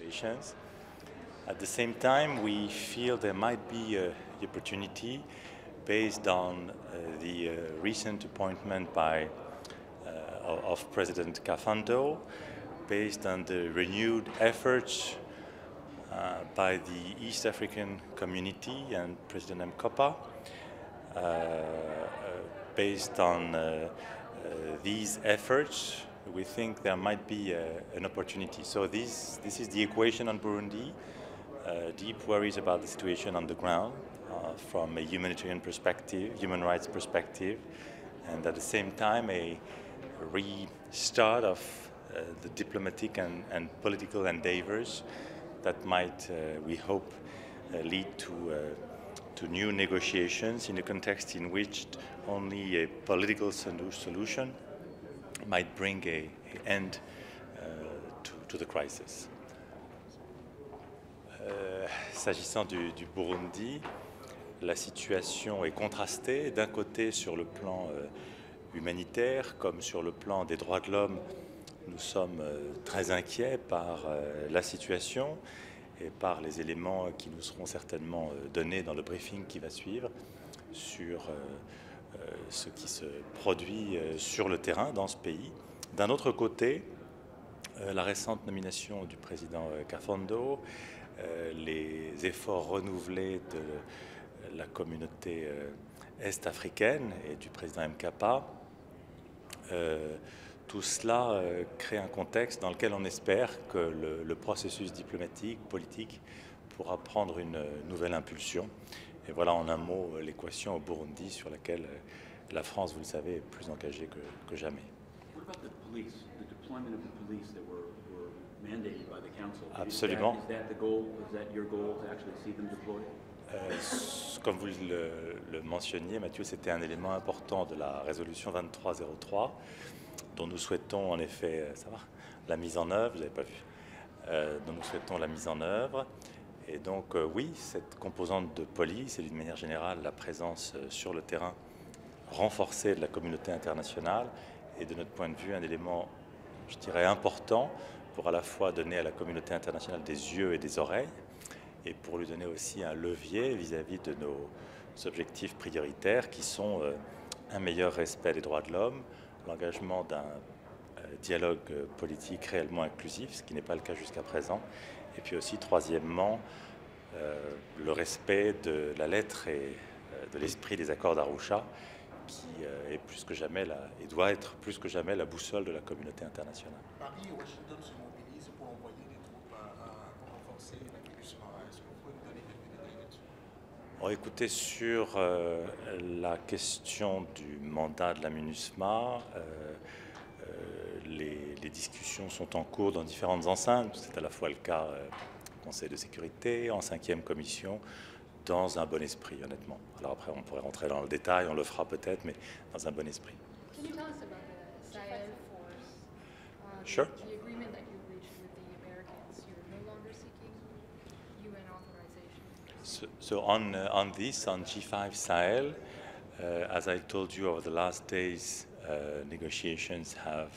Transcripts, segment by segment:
negotiations. At the same time, we feel there might be the opportunity based on the recent appointment of President Kafando, based on the renewed efforts by the East African community and President Mkapa, based on these efforts, we think there might be an opportunity. So this is the equation on Burundi. Deep worries about the situation on the ground from a humanitarian perspective, human rights perspective, and at the same time a restart of the diplomatic and political endeavors that might, we hope, lead to new negotiations in a context in which only a political solution might bring an end to the crisis. S'agissant du Burundi, la situation est contrastée. D'un côté, sur le plan humanitaire, comme sur le plan des droits de l'homme, nous sommes très inquiets par la situation et par les éléments qui nous seront certainement donnés dans le briefing qui va suivre sur ce qui se produit sur le terrain dans ce pays. D'un autre côté, la récente nomination du président Kafando, les efforts renouvelés de la communauté est-africaine et du président Mkapa, tout cela crée un contexte dans lequel on espère que le processus diplomatique, politique, pourra prendre une nouvelle impulsion. Et voilà en un mot l'équation au Burundi sur laquelle la France, vous le savez, est plus engagée que jamais. Absolument. Comme vous le mentionniez, Mathieu, c'était un élément important de la résolution 2303, dont nous souhaitons en effet, ça va, la mise en œuvre, vous n'avez pas vu, dont nous souhaitons la mise en œuvre. Et donc oui, cette composante de police et d'une manière générale la présence sur le terrain renforcée de la communauté internationale est de notre point de vue un élément, je dirais, important pour à la fois donner à la communauté internationale des yeux et des oreilles et pour lui donner aussi un levier vis-à-vis de nos objectifs prioritaires qui sont un meilleur respect des droits de l'homme, l'engagement d'un dialogue politique réellement inclusif, ce qui n'est pas le cas jusqu'à présent, et puis aussi, troisièmement, le respect de la lettre et de l'esprit des accords d'Arusha, qui est plus que jamais et doit être plus que jamais la boussole de la communauté internationale. Paris et Washington se mobilisent pour envoyer des troupes pour renforcer la MINUSMA. Est-ce que vous pouvez nous donner quelques détails là-dessus? Bon, écoutez, sur la question du mandat de la MINUSMA, les discussions sont en cours dans différentes enceintes. C'est à la fois le cas au Conseil de sécurité, en 5e commission, dans un bon esprit, honnêtement. Alors après, on pourrait rentrer dans le détail, on le fera peut-être, mais dans un bon esprit. Can you tell us about the Sahel force? Sure. The agreement that you reached with the Americans, you're no longer seeking UN authorization. So on this, on G5 Sahel, as I told you over the last days, negotiations have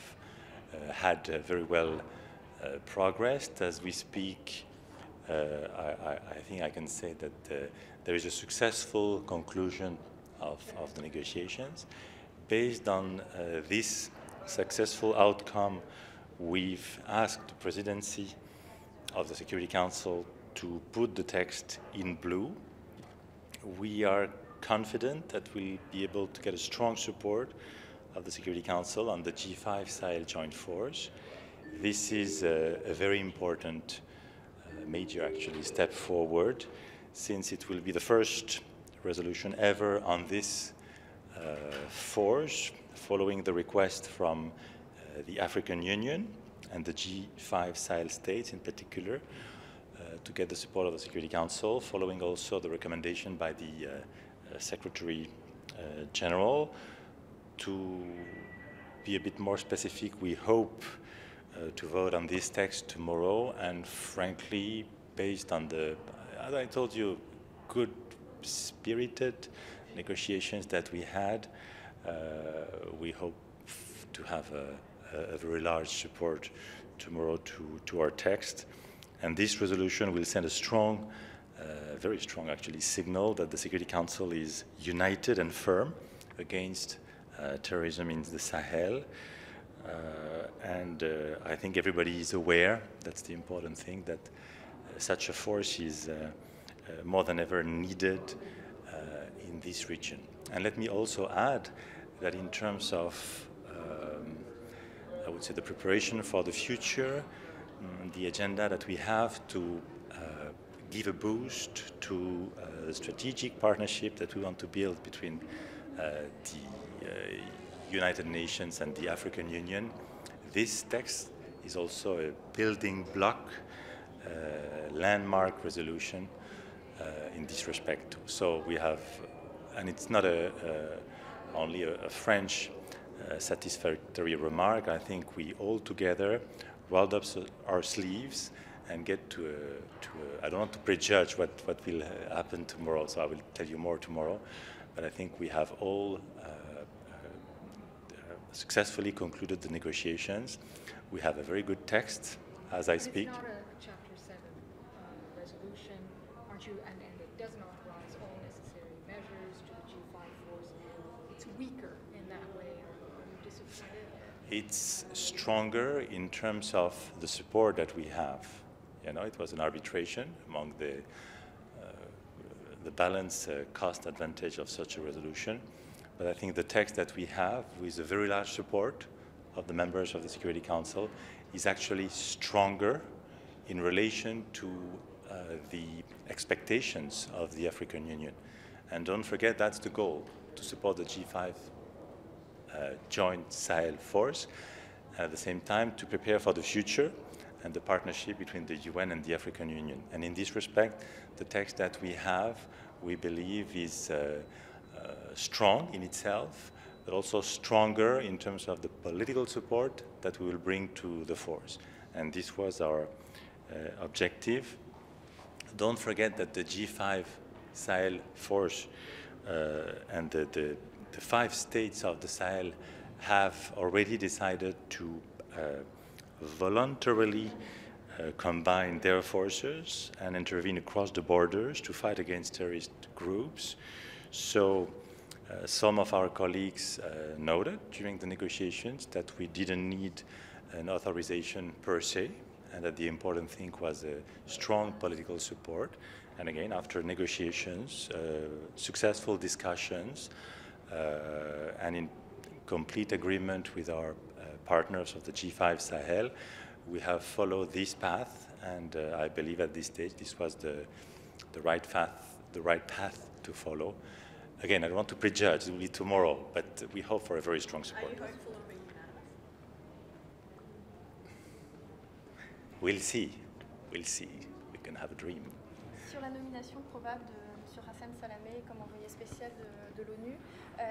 had very well progressed. As we speak, I think I can say that there is a successful conclusion of the negotiations. Based on this successful outcome, we've asked the presidency of the Security Council to put the text in blue. We are confident that we'll be able to get a strong support of the Security Council on the G5 Sahel Joint Force. This is a very important, major actually, step forward, since it will be the first resolution ever on this force, following the request from the African Union and the G5 Sahel states in particular, to get the support of the Security Council, following also the recommendation by the Secretary General. To be a bit more specific, we hope to vote on this text tomorrow, and frankly, based on the, as I told you, good spirited negotiations that we had, we hope to have a very large support tomorrow to our text. And this resolution will send a strong, very strong actually, signal that the Security Council is united and firm against terrorism in the Sahel. And I think everybody is aware, that's the important thing, that such a force is more than ever needed in this region. And let me also add that in terms of, I would say, the preparation for the future, the agenda that we have to give a boost to the strategic partnership that we want to build between the United Nations and the African Union, this text is also a building block, landmark resolution in this respect. So we have, and it's not only a French satisfactory remark. I think we all together rolled up our sleeves and get to I don't want to prejudge what will happen tomorrow, so I will tell you more tomorrow. But I think we have all successfully concluded the negotiations. We have a very good text as I speak. It's not a Chapter 7 resolution, aren't you? And it doesn't authorize all necessary measures to the G5 force. It's weaker in that way. Are you disappointed? It's stronger in terms of the support that we have. You know, it was an arbitration among the balance cost advantage of such a resolution. But I think the text that we have, with a very large support of the members of the Security Council, is actually stronger in relation to the expectations of the African Union. And don't forget, that's the goal, to support the G5 joint Sahel force, at the same time to prepare for the future and the partnership between the UN and the African Union. And in this respect, the text that we have, we believe, is strong in itself, but also stronger in terms of the political support that we will bring to the force. And this was our objective. Don't forget that the G5 Sahel force and the 5 states of the Sahel have already decided to voluntarily combine their forces and intervene across the borders to fight against terrorist groups. So some of our colleagues noted during the negotiations that we didn't need an authorization per se, and that the important thing was a strong political support. And again, after negotiations, successful discussions, and in complete agreement with our partners of the G5 Sahel, we have followed this path, and I believe at this stage this was the right path to follow. Again, I don't want to prejudge, it will be tomorrow, but we hope for a very strong support. Are you hopeful of being unanimous? We'll see. We'll see. We can have a dream. Sur la nomination probable de M. Hassan Salamé comme envoyé spécial de l'ONU,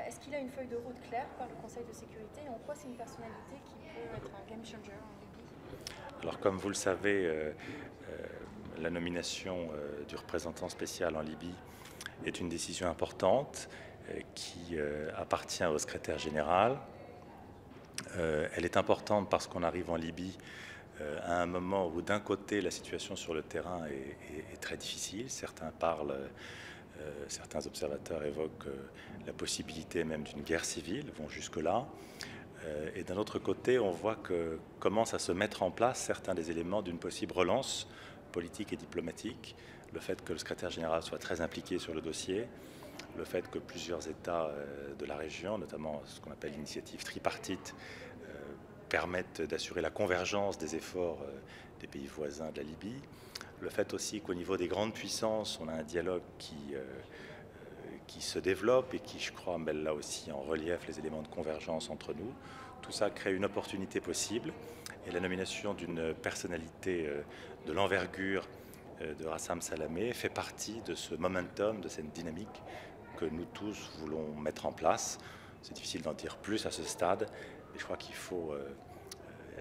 est-ce qu'il a une feuille de route claire par le Conseil de sécurité et en quoi c'est une personnalité qui peut être un game changer en Libye? Alors, comme vous le savez, la nomination du représentant spécial en Libye est une décision importante qui appartient au secrétaire général. Elle est importante parce qu'on arrive en Libye à un moment où, d'un côté, la situation sur le terrain est très difficile. Certains observateurs évoquent la possibilité même d'une guerre civile, vont jusque-là. Et d'un autre côté, on voit que commencent à se mettre en place certains des éléments d'une possible relance politique et diplomatique. Le fait que le secrétaire général soit très impliqué sur le dossier, le fait que plusieurs États de la région, notamment ce qu'on appelle l'initiative tripartite, permettent d'assurer la convergence des efforts des pays voisins de la Libye. Le fait aussi qu'au niveau des grandes puissances, on a un dialogue qui se développe et qui, je crois, met là aussi en relief les éléments de convergence entre nous. Tout ça crée une opportunité possible. Et la nomination d'une personnalité de l'envergure de Hassan Salamé fait partie de ce momentum, de cette dynamique que nous tous voulons mettre en place. C'est difficile d'en dire plus à ce stade, mais je crois qu'il faut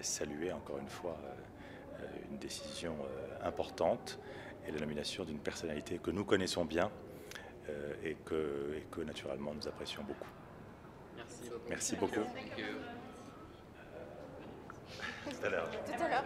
saluer encore une fois une décision importante et la nomination d'une personnalité que nous connaissons bien et que naturellement nous apprécions beaucoup. Merci. Merci beaucoup. Thank you. Tout à l'heure. Tout à l'heure.